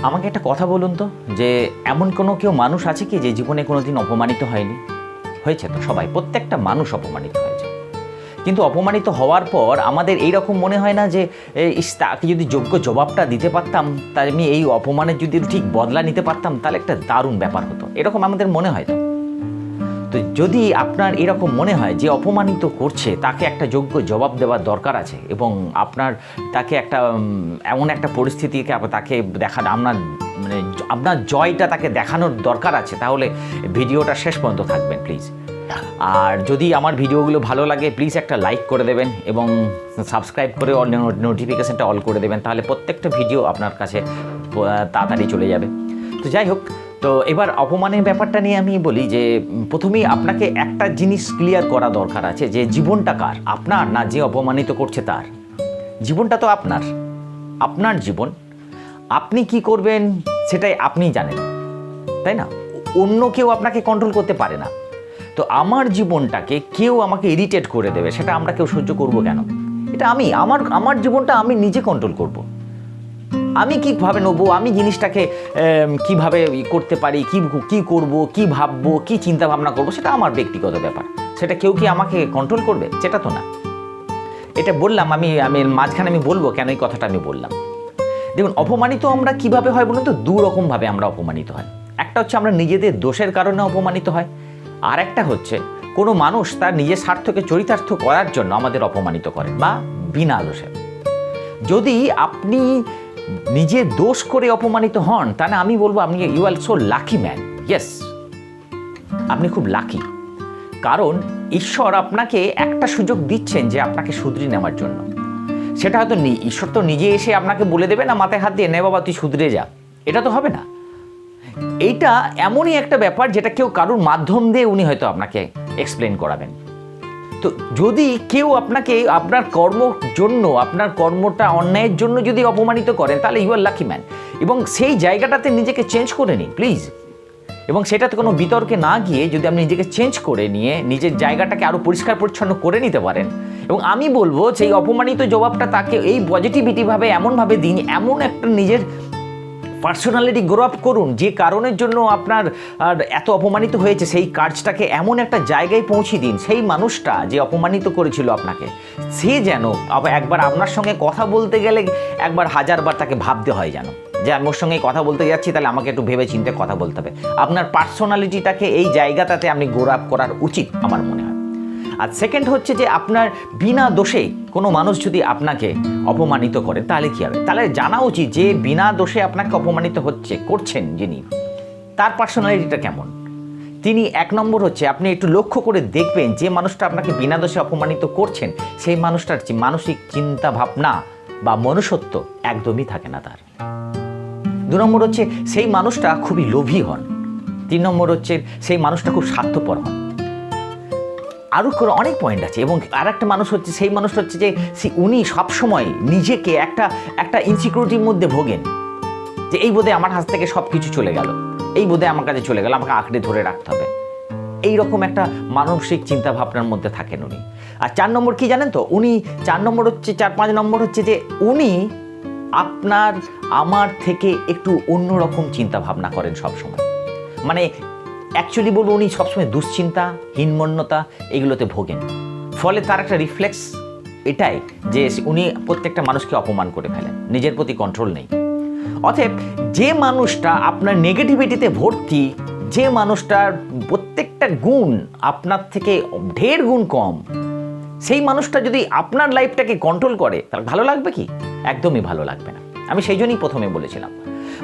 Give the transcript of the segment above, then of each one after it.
আমাকে একটা কথা বলুন তো, যে এমন কোনো কেউ মানুষ আছে কি যে জীবনে কোনো দিন অপমানিত হয়নি? হয়েছে তো, সবাই, প্রত্যেকটা মানুষ অপমানিত হয়েছে। কিন্তু অপমানিত হওয়ার পর আমাদের এইরকম মনে হয় না যে তাকে যদি যোগ্য জবাবটা দিতে পারতাম, তাই আমি এই অপমানের যদি ঠিক বদলা নিতে পারতাম, তাহলে একটা দারুণ ব্যাপার হতো, এরকম আমাদের মনে হয়। তো যদি আপনার এরকম মনে হয় যে অপমানিত করছে, তাকে একটা যোগ্য জবাব দেওয়ার দরকার আছে, এবং আপনার তাকে একটা এমন একটা পরিস্থিতিকে তাকে আপনার জয়টা তাকে দেখানোর দরকার আছে, তাহলে ভিডিওটা শেষ পর্যন্ত থাকবেন প্লিজ। আর যদি আমার ভিডিওগুলো ভালো লাগে, প্লিজ একটা লাইক করে দেবেন এবং সাবস্ক্রাইব করে নোটিফিকেশানটা অল করে দেবেন, তাহলে প্রত্যেকটা ভিডিও আপনার কাছে তাড়াতাড়ি চলে যাবে। তো যাই হোক, তো এবার অপমানের ব্যাপারটা নিয়ে আমি বলি যে প্রথমেই আপনাকে একটা জিনিস ক্লিয়ার করা দরকার আছে, যে জীবনটা কার, আপনার না যে অপমানিত করছে তার? জীবনটা তো আপনার জীবন, আপনি কি করবেন সেটাই আপনি জানেন, তাই না? অন্য কেউ আপনাকে কন্ট্রোল করতে পারে না। তো আমার জীবনটাকে কেউ আমাকে ইরিটেট করে দেবে, সেটা আমরা কেউ সহ্য করব কেন? এটা আমার জীবনটা আমি নিজে কন্ট্রোল করব। আমি কীভাবে নেবো, আমি জিনিসটাকে কিভাবে করতে পারি, কি করব, কি ভাববো, কি চিন্তা ভাবনা করবো, সেটা আমার ব্যক্তিগত ব্যাপার। সেটা কেউ কি আমাকে কন্ট্রোল করবে? সেটা তো না। এটা বললাম আমি মাঝখানে আমি বলবো কেন এই কথাটা আমি বললাম। দেখুন, অপমানিত আমরা কিভাবে হয় বলুন তো? দু রকমভাবে আমরা অপমানিত হয়। একটা হচ্ছে আমরা নিজেদের দোষের কারণে অপমানিত হয়, আর একটা হচ্ছে কোনো মানুষ তার নিজের স্বার্থকে চরিতার্থ করার জন্য আমাদের অপমানিত করে, বা বিনা দোষে। যদি আপনি নিজের দোষ করে অপমানিত হন, তাহলে আমি বলবো আপনি you are so lucky man. Yes, আপনি খুব লাকি, কারণ ঈশ্বর আপনাকে একটা সুযোগ দিচ্ছেন যে আপনাকে শুধরে নেওয়ার জন্য। সেটা হয়তো ঈশ্বর তো নিজে এসে আপনাকে বলে দেবে না মাথায় হাত দিয়ে, নে বাবা তুই শুধরে যা, এটা তো হবে না। এইটা এমনই একটা ব্যাপার যেটা কেউ কারুর মাধ্যম দিয়ে উনি হয়তো আপনাকে এক্সপ্লেন করাবেন। তো যদি কেউ আপনাকে আপনার আপনার কর্মটা অন্যায়ের জন্য যদি অপমানিত করেন, তাহলে ইউ আর লাকি ম্যান। এবং সেই জায়গাটাতে নিজেকে চেঞ্জ করে নিন প্লিজ, এবং সেটাতে কোনো বিতর্কে না গিয়ে যদি আপনি নিজেকে চেঞ্জ করে নিয়ে নিজের জায়গাটাকে আরও পরিষ্কার পরিচ্ছন্ন করে নিতে পারেন, এবং আমি বলবো সেই অপমানিত জবাবটা তাকে এই পজিটিভিটিভাবে এমনভাবে দিন, এমন একটা নিজের পার্সোনালিটি গ্রো আপ করুন যে কারণের জন্য আপনার এত অপমানিত হয়েছে, সেই কাজটাকে এমন একটা জায়গায় পৌঁছে দিন, সেই মানুষটা যে অপমানিত করেছিল আপনাকে, সে যেন একবার আপনার সঙ্গে কথা বলতে গেলে একবার হাজারবার তাকে ভাবতে হয়, যেন যে আমি ওর সঙ্গে কথা বলতে যাচ্ছি, তাহলে আমাকে একটু ভেবে চিন্তে কথা বলতে হবে। আপনার পার্সোনালিটিটাকে এই জায়গাটাতে আপনি গ্রো আপ করার উচিত আমার মনে হয়। আর সেকেন্ড হচ্ছে যে আপনার বিনা দোষে কোনো মানুষ যদি আপনাকে অপমানিত করে, তাহলে কী হবে? তাহলে জানা উচিত যে বিনা দোষে আপনাকে অপমানিত করছেন যিনি, তার পার্সোনালিটিটা কেমন। তিনি এক নম্বর হচ্ছে, আপনি একটু লক্ষ্য করে দেখবেন যে মানুষটা আপনাকে বিনা দোষে অপমানিত করছেন, সেই মানুষটার মানসিক চিন্তা ভাবনা বা মনুষ্যত্ব একদমই থাকে না তার। দু নম্বর হচ্ছে সেই মানুষটা খুবই লোভী হন। তিন নম্বর হচ্ছে সেই মানুষটা খুব স্বার্থপর হন। আরও অনেক পয়েন্ট আছে। এবং আর একটা মানুষ হচ্ছে, সেই মানুষটা হচ্ছে যে উনি সবসময় নিজেকে একটা ইনসিকিউরিটির মধ্যে ভোগেন, যে এই বোধহয় আমার হাত থেকে সব কিছু চলে গেল, এই বোধহয় আমার কাছে চলে গেল, আমাকে আঁকড়ে ধরে রাখতে হবে, এইরকম একটা মানসিক চিন্তা ভাবনার মধ্যে থাকেন উনি। আর 4 নম্বর কি জানেন তো? উনি 4 নম্বর হচ্ছে 4-5 নম্বর হচ্ছে যে উনি আমার থেকে একটু অন্যরকম চিন্তা ভাবনা করেন সবসময়। মানে অ্যাকচুয়ালি বলবো, উনি সবসময় দুশ্চিন্তা, হীনমন্যতা এগুলোতে ভোগেন। ফলে তার একটা রিফ্লেক্স এটাই যে উনি প্রত্যেকটা মানুষকে অপমান করে ফেলেন, নিজের প্রতি কন্ট্রোল নেই। অতএব যে মানুষটা আপনার নেগেটিভিটিতে ভর্তি, যে মানুষটার প্রত্যেকটা গুণ আপনার থেকে ঢের গুণ কম, সেই মানুষটা যদি আপনার লাইফটাকে কন্ট্রোল করে, তাহলে ভালো লাগবে কি? একদমই ভালো লাগবে না। আমি সেই জন্যই প্রথমে বলেছিলাম,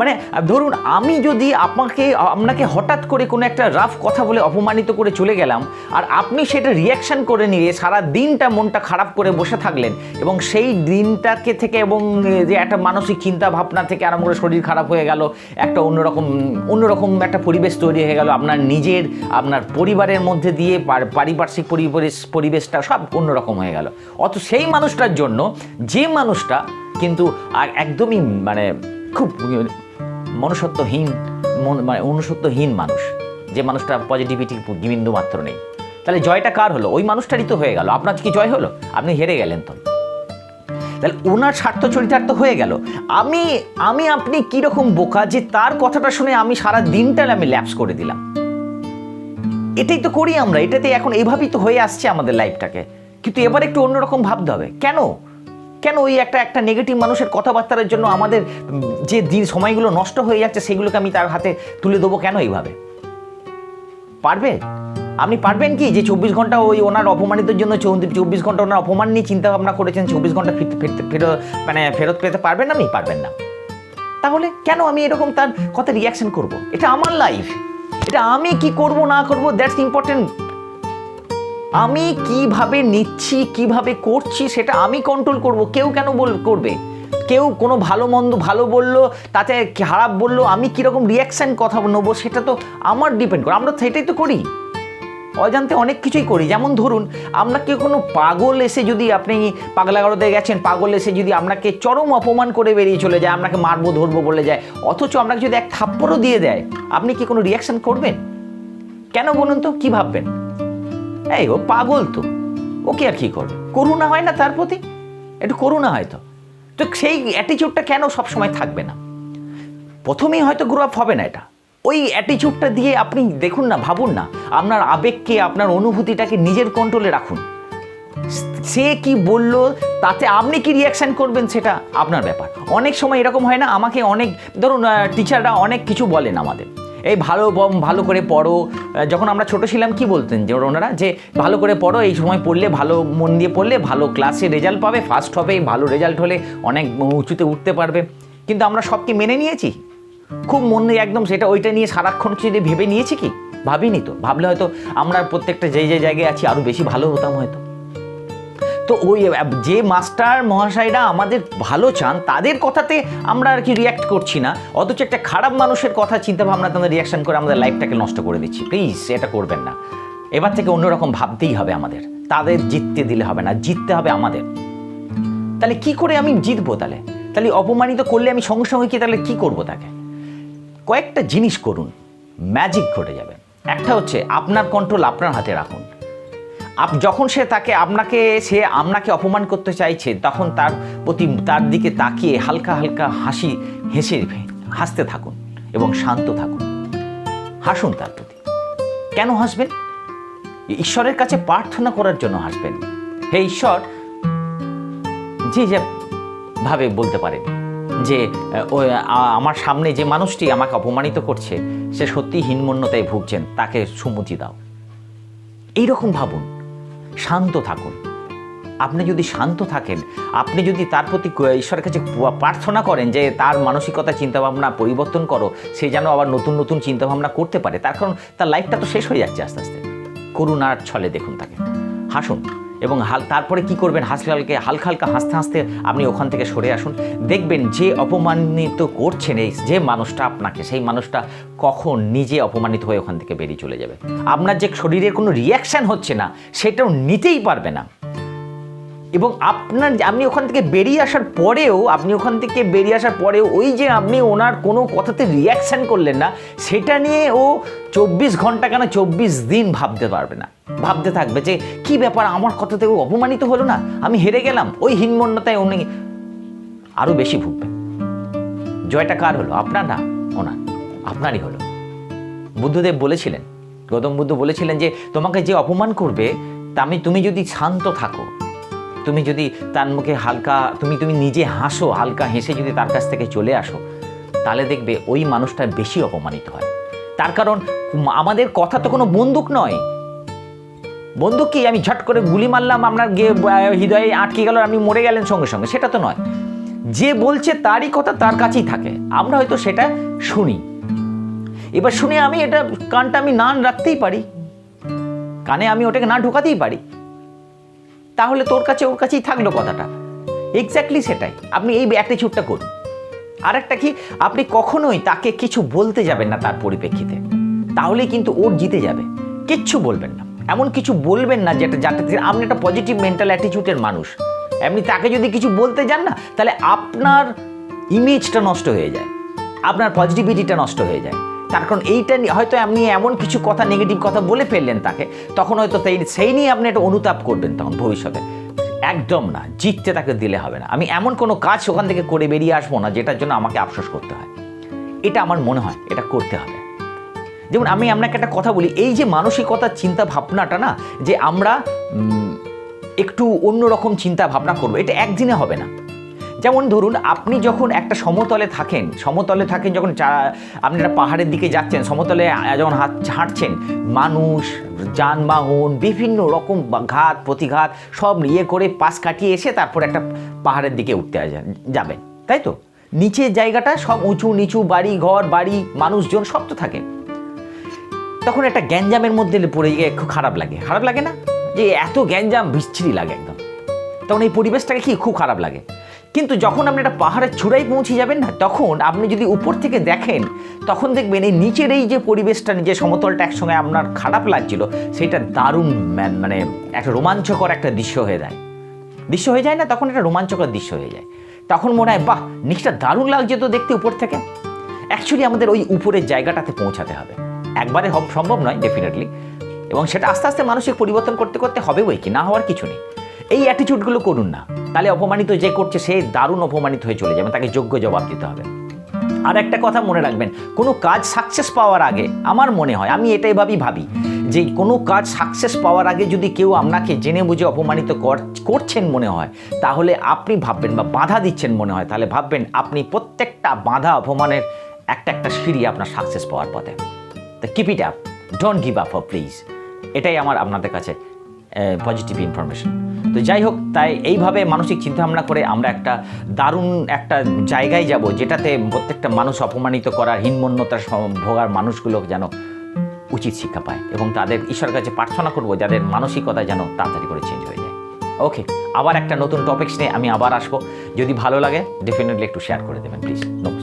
মানে ধরুন আমি যদি আপনাকে হঠাৎ করে কোনো একটা রাফ কথা বলে অপমানিত করে চলে গেলাম, আর আপনি সেটা রিয়াকশান করে নিয়ে সারা দিনটা মনটা খারাপ করে বসে থাকলেন, এবং সেই দিনটাকে থেকে এবং যে একটা মানসিক চিন্তা ভাবনা থেকে আরম্ভ করে শরীর খারাপ হয়ে গেল, একটা অন্যরকম একটা পরিবেশ তৈরি হয়ে গেল আপনার পরিবারের মধ্যে দিয়ে, পারিপার্শ্বিক পরিবেশটা সব অন্যরকম হয়ে গেল। অত সেই মানুষটার জন্য, যে মানুষটা কিন্তু একদমই মানে খুব অনুসত্বহীন মানুষ, যে মানুষটা পজিটিভিটি বিন্দু মাত্র নেই, তাহলে জয়টা কার হলো? ওই মানুষটারই তো হয়ে গেল। আপনার কি জয় হলো? আপনি হেরে গেলেন তো। তাহলে ওনার স্বার্থ চরিতার্থ হয়ে গেল। আমি আপনি কীরকম বোকা যে তার কথাটা শুনে আমি সারা দিনটা আমি ল্যাপস করে দিলাম। এটাই তো করি আমরা, এটাতে এখন এইভাবেই তো হয়ে আসছে আমাদের লাইফটাকে। কিন্তু এবার একটু অন্যরকম ভাবতে হবে। কেন ওই একটা নেগেটিভ মানুষের কথাবার্তার জন্য আমাদের যে দিন সময়গুলো নষ্ট হয়ে যাচ্ছে সেগুলোকে আমি তার হাতে তুলে দেবো কেন এইভাবে? আপনি পারবেন কি যে 24 ঘন্টা ওই ওনার অপমানিতের জন্য 24 ঘন্টা ওনার অপমান নিয়ে চিন্তা ভাবনা করেছেন, 24 ঘন্টা ফেরত পেতে পারবেন? আপনি পারবেন না। তাহলে কেন আমি এরকম তার কথা রিয়াকশন করব? এটা আমার লাইফ, এটা আমি কি করব না করব দ্যাটস ইম্পর্টেন্ট। আমি কিভাবে নিচ্ছি, কিভাবে করছি সেটা আমি কন্ট্রোল করব। কেউ কেন করবে? কেউ কোনো ভালো মন্দ ভালো বললো, তাতে খারাপ বললো, আমি কীরকম রিয়াকশান কথা নেবো সেটা তো আমার ডিপেন্ড করে। আমরা সেটাই তো করি, অজান্তে অনেক কিছুই করি। যেমন ধরুন, আপনাকে কোনো পাগল এসে যদি, আপনি পাগলাগারোতে গেছেন, পাগল এসে যদি আপনাকে চরম অপমান করে বেরিয়ে চলে যায়, আপনাকে মারবো ধরবো বলে যায়, অথচ আপনাকে যদি এক থাপ্পড়ও দিয়ে দেয়, আপনি কি কোনো রিয়াকশান করবেন? কেন বলুন তো? কি ভাববেন? এই ও পাগল, তো ওকে আর কি করবে? করুণা হয় না তার প্রতি? একটু করুণা হয়তো। তো সেই অ্যাটিচিউডটা কেন সবসময় থাকবে না? প্রথমেই হয়তো গ্রো আপ হবে না এটা। ওই অ্যাটিচিউডটা দিয়ে আপনি দেখুন না, ভাবুন না, আপনার আবেগকে, আপনার অনুভূতিটাকে নিজের কন্ট্রোলে রাখুন। সে কি বলল তাতে আপনি কি রিয়াকশান করবেন সেটা আপনার ব্যাপার। অনেক সময় এরকম হয় না, আমাকে অনেক, ধরুন টিচাররা অনেক কিছু বলেন আমাদের, এই ভালো করে পড়ো। যখন আমরা ছোটো ছিলাম কি বলতেন যে ওনারা, যে ভালো করে পড়ো, এই সময় পড়লে, ভালো মন দিয়ে পড়লে ভালো ক্লাসে রেজাল্ট পাবে, ফার্স্ট হবে, ভালো রেজাল্ট হলে অনেক উঁচুতে উঠতে পারবে। কিন্তু আমরা সব কি মেনে নিয়েছি? খুব মনে একদম সেটা ওইটা নিয়ে সারাক্ষণ যদি ভেবে নিয়েছি কি? ভাবিনি তো। ভাবলে হয়তো আমরা প্রত্যেকটা যে জায়গায় আছি আরও বেশি ভালো হতাম হয়তো। তো ওই যে মাস্টার মহাশয়রা আমাদের ভালো চান তাদের কথাতে আমরা আর কি রিয়্যাক্ট করছি না, অথচ একটা খারাপ মানুষের কথা চিন্তা ভাবনাতে আমরা রিয়াকশন করে আমাদের লাইফটাকে নষ্ট করে দিচ্ছি। প্লিজ এটা করবেন না। এবার থেকে অন্যরকম ভাবতেই হবে আমাদের। তাদের জিততে দিলে হবে না, জিততে হবে আমাদের। তাহলে কি করে আমি জিতবো? তাহলে অপমানিত করলে আমি সঙ্গে সঙ্গে কি তাহলে কি করবো? তাকে কয়েকটা জিনিস করুন, ম্যাজিক ঘটে যাবে। একটা হচ্ছে আপনার কন্ট্রোল আপনার হাতে রাখুন। যখন সে আপনাকে অপমান করতে চাইছে, তখন তার দিকে তাকিয়ে হালকা হালকা হাসতে থাকুন এবং শান্ত থাকুন। হাসুন তার প্রতি। কেন হাসবেন? ঈশ্বরের কাছে প্রার্থনা করার জন্য হাসবেন। হে ঈশ্বর, যে ভাবে বলতে পারেন যে আমার সামনে যে মানুষটি আমাকে অপমানিত করছে সে সত্যি হীনমন্যতায় ভুগছেন, তাকে সুমতি দাও। এইরকম ভাবুন, শান্ত থাকুন। আপনি যদি শান্ত থাকেন, আপনি যদি তার প্রতি ঈশ্বরের কাছে প্রার্থনা করেন যে তার মানসিকতা চিন্তাভাবনা পরিবর্তন করো, সে যেন আবার নতুন নতুন চিন্তাভাবনা করতে পারে, তার কারণ তার লাইফটা তো শেষ হয়ে যাচ্ছে আস্তে আস্তে। করুণার ছলে দেখুন তাকে, হাসুন। এবং তারপরে কি করবেন? হালকা হালকা হাসতে হাসতে আপনি ওখান থেকে সরে আসুন। দেখবেন যে অপমানিত করছেন যে মানুষটা আপনাকে, সেই মানুষটা কখন নিজে অপমানিত হয়ে ওখান থেকে বেরিয়ে চলে যাবে। আপনার যে শরীরের কোনো রিয়াকশান হচ্ছে না সেটাও নিতেই পারবে না। এবং আপনি ওখান থেকে বেরিয়ে আসার পরেও ওই যে আপনি ওনার কোনো কথাতে রিয়াকশান করলেন না, সেটা নিয়ে ও 24 ঘন্টা কেন 24 দিন ভাবতে পারবে না। ভাবতে থাকবে যে কি ব্যাপার, আমার কথাতে ও অপমানিত হলো না, আমি হেরে গেলাম। ওই হীনমন্যতায় উনি আরও বেশি ভুগবে। জয়টা কার হলো? আপনার না, ওনার, আপনারই হলো। বুদ্ধদেব বলেছিলেন, গৌতম বুদ্ধ বলেছিলেন যে তোমাকে যে অপমান করবে তুমি যদি শান্ত থাকো, তুমি যদি তার মুখে হালকা তুমি নিজে হাসো, হালকা হেসে যদি তার কাছ থেকে চলে আসো, তাহলে দেখবে ওই মানুষটা বেশি অপমানিত হয়। তার কারণ আমাদের কথা তো কোনো বন্দুক নয়। বন্দুক কি আমি ঝট করে গুলি মারলাম, আপনার হৃদয়ে আটকে গেল, আপনি মরে গেলেন সঙ্গে সঙ্গে, সেটা তো নয়। যে বলছে তারই কথা তার কাছেই থাকে, আমরা হয়তো সেটা শুনি। এবার শুনে আমি এটা কানটা আমি না রাখতেই পারি, কানে আমি ওটাকে না ঢোকাতেই পারি, তাহলে ওর কাছেই থাকলো কথাটা। এক্স্যাক্টলি সেটাই। আপনি এই অ্যাটিটিউডটা করুন। আর একটা কি, আপনি কখনোই তাকে কিছু বলতে যাবেন না তার পরিপ্রেক্ষিতে, তাহলেই কিন্তু ওর জিতে যাবে। কিচ্ছু বলবেন না, এমন কিছু বলবেন না যাতে আপনি একটা পজিটিভ মেন্টাল অ্যাটিটিউডের মানুষ। এমনি তাকে যদি কিছু বলতে যান না, তাহলে আপনার ইমেজটা নষ্ট হয়ে যায়, আপনার পজিটিভিটিটা নষ্ট হয়ে যায়। তার কারণ এইটা হয়তো আপনি এমন কিছু কথা, নেগেটিভ কথা বলে ফেললেন তাকে, তখন হয়তো সেই নিয়ে আপনি একটা অনুতাপ করবেন তখন ভবিষ্যতে। একদম না, জিততে তাকে দিলে হবে না। আমি এমন কোনো কাজ ওখান থেকে করে বেরিয়ে আসবো না যেটার জন্য আমাকে আফসোস করতে হয়। এটা আমার মনে হয় এটা করতে হবে। যেমন আমি আপনাকে একটা কথা বলি, এই যে মানসিকতার চিন্তা ভাবনাটা না, যে আমরা একটু অন্যরকম চিন্তা ভাবনা করবো, এটা একদিনে হবে না। যেমন ধরুন আপনি যখন একটা সমতলে থাকেন যখন আপনি একটা পাহাড়ের দিকে যাচ্ছেন, সমতলে যখন হাঁটছেন, মানুষ, যানবাহন, বিভিন্ন রকম ঘাত প্রতিঘাত সব নিয়ে করে পাশ কাটিয়ে এসে তারপর একটা পাহাড়ের দিকে উঠতে যাবেন, তাই তো? নিচের জায়গাটা সব উঁচু নিচু, বাড়ি ঘর, বাড়ি, মানুষজন সব তো থাকে। তখন একটা গ্যাঞ্জামের মধ্যে পড়ে গিয়ে খুব খারাপ লাগে না? যে এত গ্যাঞ্জাম, বিচ্ছিরি লাগে একদম। তখন এই পরিবেশটাকে কি খুব খারাপ লাগে। কিন্তু যখন আপনি একটা পাহাড়ের চূড়ায় পৌঁছে যাবেন না, তখন আপনি যদি উপর থেকে দেখেন, তখন দেখবেন এই নিচের এই যে পরিবেশটা, যে সমতলটা একসঙ্গে আপনার খারাপ লাগছিল, সেটা দারুণ, মানে একটা রোমাঞ্চকর একটা দৃশ্য হয়ে যায় না? তখন একটা রোমাঞ্চকর দৃশ্য হয়ে যায়। তখন মনে হয় বাহ, নিচটা দারুণ লাগছে তো দেখতে উপর থেকে। অ্যাকচুয়ালি আমাদের ওই উপরের জায়গাটাতে পৌঁছাতে হবে, একবারে সম্ভব নয় ডেফিনেটলি, এবং সেটা আস্তে আস্তে মানসিক পরিবর্তন করতে করতে হবে, বই কি, না হওয়ার কিছু নেই। এই অ্যাটিটিউডগুলো করুন না, তাহলে অপমানিত যে করছে সে দারুণ অপমানিত হয়ে চলে যাবে, তাকে যোগ্য জবাব দিতে হবে। আর একটা কথা মনে রাখবেন, কোনো কাজ সাকসেস পাওয়ার আগে, আমার মনে হয়, আমি এটাই ভাবি যে কোনো কাজ সাকসেস পাওয়ার আগে যদি কেউ আপনাকে জেনে বুঝে অপমানিত করছেন মনে হয়, তাহলে আপনি ভাববেন, বা বাধা দিচ্ছেন মনে হয়, তাহলে ভাববেন আপনি প্রত্যেকটা বাধা, অপমানের একটা সিঁড়ি আপনার সাকসেস পাওয়ার পথে। তো keep it up, don't give up, please. এটাই আমার আপনাদের কাছে পজিটিভ ইনফরমেশন। তো যাই হোক, তাই এইভাবে মানসিক চিন্তাভাবনা করে আমরা একটা দারুণ একটা জায়গায় যাব, যেটাতে প্রত্যেকটা মানুষ অপমানিত করার, হীনমন্যতার ভোগার মানুষগুলো যেন উচিত শিক্ষা পায়, এবং তাদের ঈশ্বরের কাছে প্রার্থনা করবো যাদের মানসিকতা যেন তাড়াতাড়ি করে চেঞ্জ হয়ে যায়। ওকে, আবার একটা নতুন টপিকস নিয়ে আমি আবার আসবো। যদি ভালো লাগে ডেফিনেটলি একটু শেয়ার করে দেবেন প্লিজ। নমস্কার।